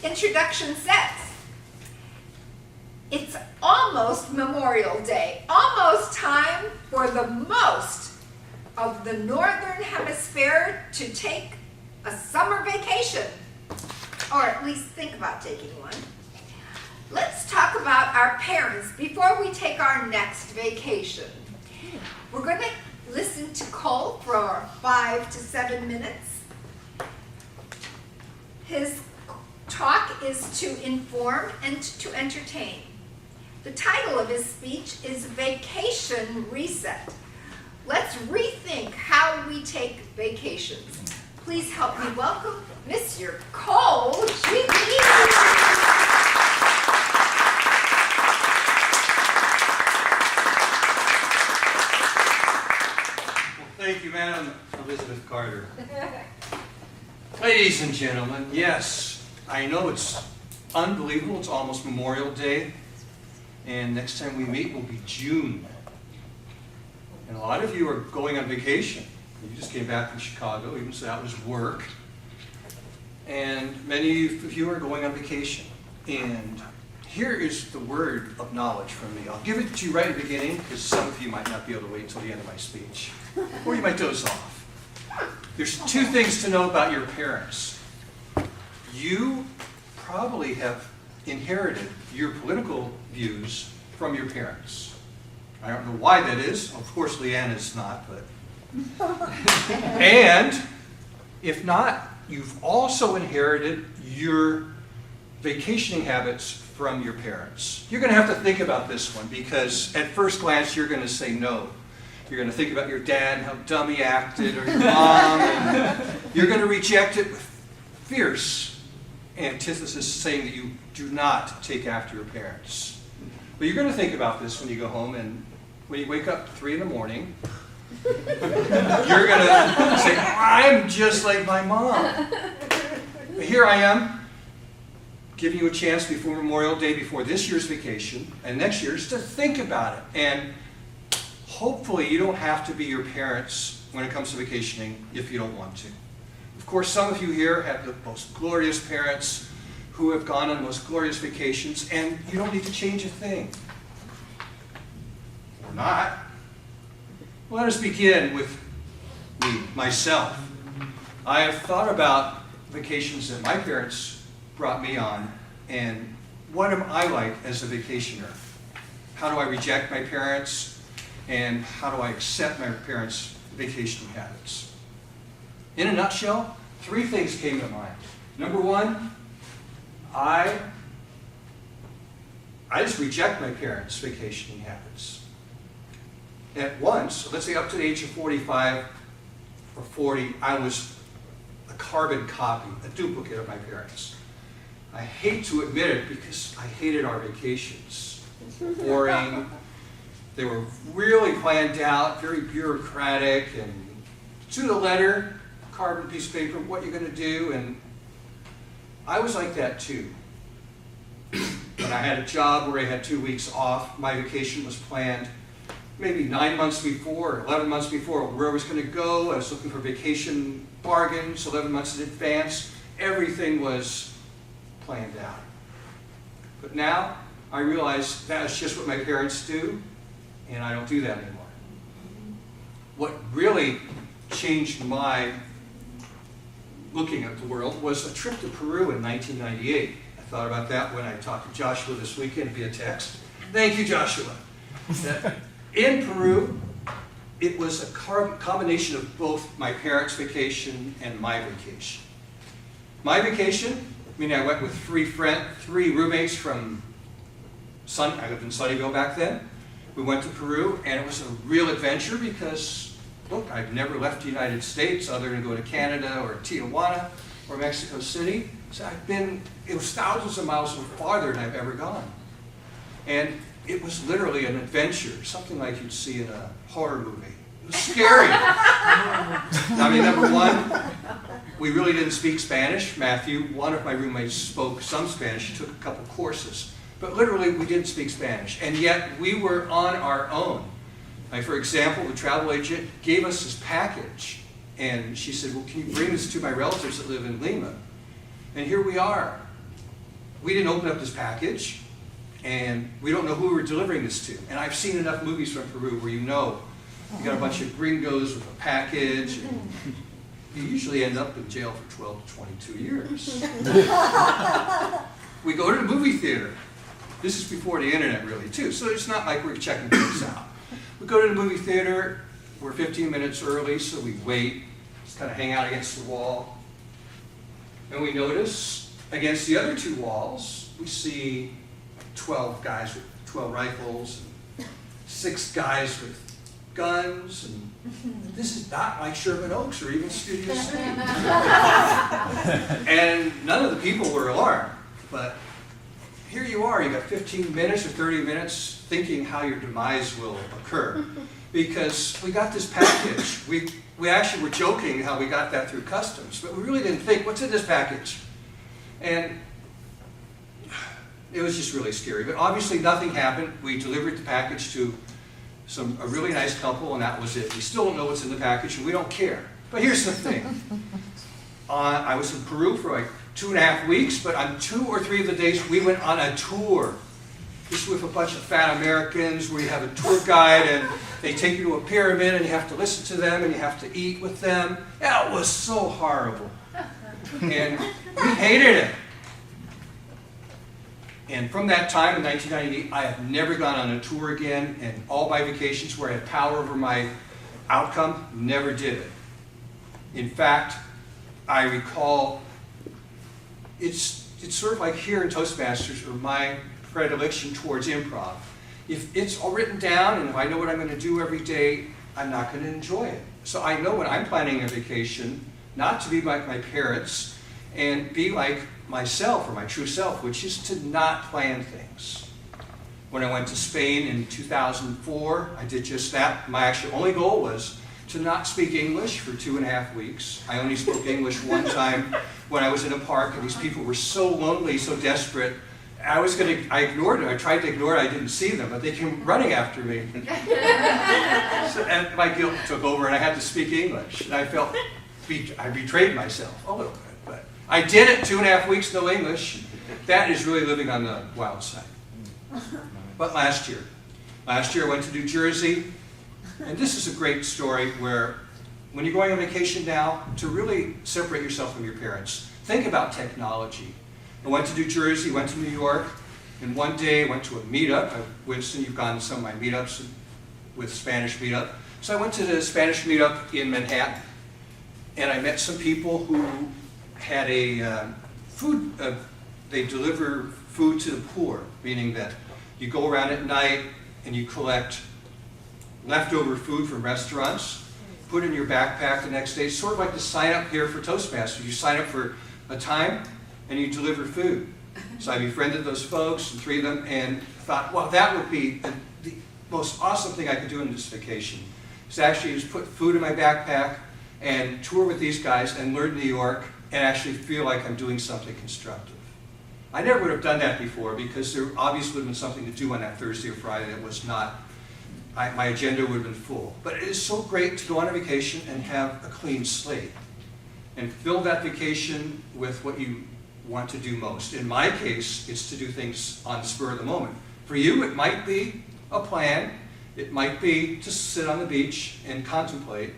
introduction says. It's almost Memorial Day, almost time for the most of the Northern Hemisphere to take a summer vacation, or at least think about taking one. Let's talk about our parents before we take our next vacation. We're going to listen to Cole for 5 to 7 minutes. His talk is to inform and to entertain. The title of his speech is Vacation Reset. Let's rethink how we take vacations. Please help me welcome Mr. Cole G. Thank you, Madam Elizabeth Carter. Ladies and gentlemen, yes, I know it's unbelievable. It's almost Memorial Day, and next time we meet will be June. And a lot of you are going on vacation. You just came back from Chicago, even so that was work. And many of you are going on vacation. And here is the word of knowledge from me. I'll give it to you right at the beginning, because some of you might not be able to wait until the end of my speech. Or you might doze off. There's 2 things to know about your parents. You probably have inherited your political views from your parents. I don't know why that is. Of course, Leanne is not, but... And if not, you've also inherited your vacationing habits from your parents. You're going to have to think about this one, because at first glance you're going to say no. You're going to think about your dad and how dumb he acted, or your mom, and you're going to reject it with fierce antithesis, saying that you do not take after your parents. But you're going to think about this when you go home, and when you wake up at 3 in the morning, you're going to say, I'm just like my mom. But here I am, giving you a chance before Memorial Day, before this year's vacation, and next year's, to think about it. And hopefully you don't have to be your parents when it comes to vacationing if you don't want to. Of course, some of you here have the most glorious parents who have gone on the most glorious vacations, and you don't need to change a thing. Or not. Let us begin with me, myself. I have thought about vacations that my parents brought me on, and what am I like as a vacationer? How do I reject my parents, and how do I accept my parents' vacationing habits? In a nutshell, 3 things came to mind. Number 1, I just reject my parents' vacationing habits. At once, let's say up to the age of 45 or 40, I was a carbon copy, a duplicate of my parents. I hate to admit it, because I hated our vacations. Boring. They were really planned out, very bureaucratic, and to the letter, carbon piece of paper, what you're going to do, and I was like that too. When I had a job where I had 2 weeks off, my vacation was planned maybe 9 months before, 11 months before, where I was going to go. I was looking for vacation bargains 11 months in advance. Everything was planned out. But now I realize that's just what my parents do, and I don't do that anymore. What really changed my looking at the world was a trip to Peru in 1998. I thought about that when I talked to Joshua this weekend via text. Thank you, Joshua. In Peru, it was a combination of both my parents' vacation and my vacation. My vacation, meaning I went with 3 roommates from I lived in Sunnyvale back then. We went to Peru, and it was a real adventure because, look, I've never left the United States other than go to Canada or Tijuana or Mexico City. So it was thousands of miles farther than I've ever gone. And it was literally an adventure, something like you'd see in a horror movie. It was scary. I mean, number 1, we really didn't speak Spanish. Matthew, one of my roommates, spoke some Spanish. He took a couple courses. But literally, we didn't speak Spanish. And yet, we were on our own. Like, for example, the travel agent gave us this package. And she said, well, can you bring this to my relatives that live in Lima? And here we are. we didn't open up this package, and we don't know who we're delivering this to. And I've seen enough movies from Peru where you got a bunch of gringos with a package, and you usually end up in jail for 12 to 22 years. We go to the movie theater. This is before the internet really too, so it's not like we're checking things out. We go to the movie theater, we're 15 minutes early, so we wait, just kind of hang out against the wall. And we notice against the other two walls, we see 12 guys with 12 rifles, and 6 guys with guns, and this is not like Sherman Oaks or even Studio City. And none of the people were alarmed, but here you are, you got 15 minutes or 30 minutes thinking how your demise will occur. Because we got this package. We actually were joking how we got that through customs, but we really didn't think, what's in this package? And it was just really scary. But obviously nothing happened. We delivered the package to a really nice couple, and that was it. We still don't know what's in the package, and we don't care. But here's the thing. I was in Peru for like 2.5 weeks, but on 2 or 3 of the days, we went on a tour. Just with a bunch of fat Americans where you have a tour guide, and they take you to a pyramid, and you have to listen to them, and you have to eat with them. That was so horrible. And we hated it. And from that time in 1998, I have never gone on a tour again, and all my vacations where I had power over my outcome, never did it. In fact, I recall, it's sort of like here in Toastmasters, or my predilection towards improv. If it's all written down, and if I know what I'm going to do every day, I'm not going to enjoy it. So I know when I'm planning a vacation, not to be like my parents, and be like myself, or my true self, which is to not plan things. When I went to Spain in 2004, I did just that. My actual only goal was to not speak English for 2.5 weeks. I only spoke English one time when I was in a park, and these people were so lonely, so desperate. I ignored it. I tried to ignore it. I didn't see them, but they came running after me. And my guilt took over, and I had to speak English. And I felt I betrayed myself a little bit. But I did it, 2.5 weeks, no English. That is really living on the wild side. But last year I went to New Jersey, and this is a great story where when you're going on vacation now, to really separate yourself from your parents, think about technology. I went to New Jersey, went to New York, and one day I went to a meetup. Winston, you've gone to some of my meetups with Spanish Meetup. So I went to the Spanish Meetup in Manhattan, and I met some people who had they deliver food to the poor, meaning that you go around at night and you collect leftover food from restaurants, put it in your backpack the next day. It's sort of like the sign up here for Toastmasters. You sign up for a time, and you deliver food. So I befriended those folks, and 3 of them, and thought, well, that would be the most awesome thing I could do in this vacation. Is actually just put food in my backpack and tour with these guys and learn New York and actually feel like I'm doing something constructive. I never would have done that before because there obviously would have been something to do on that Thursday or Friday that was not, my agenda would have been full. But it is so great to go on a vacation and have a clean slate and fill that vacation with what you want to do most. In my case, it's to do things on the spur of the moment. For you, it might be a plan. It might be to sit on the beach and contemplate.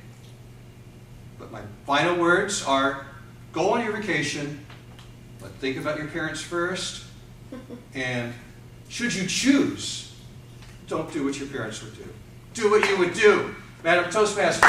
But my final words are, go on your vacation, but think about your parents first. And should you choose, don't do what your parents would do. Do what you would do. Madam Toastmaster.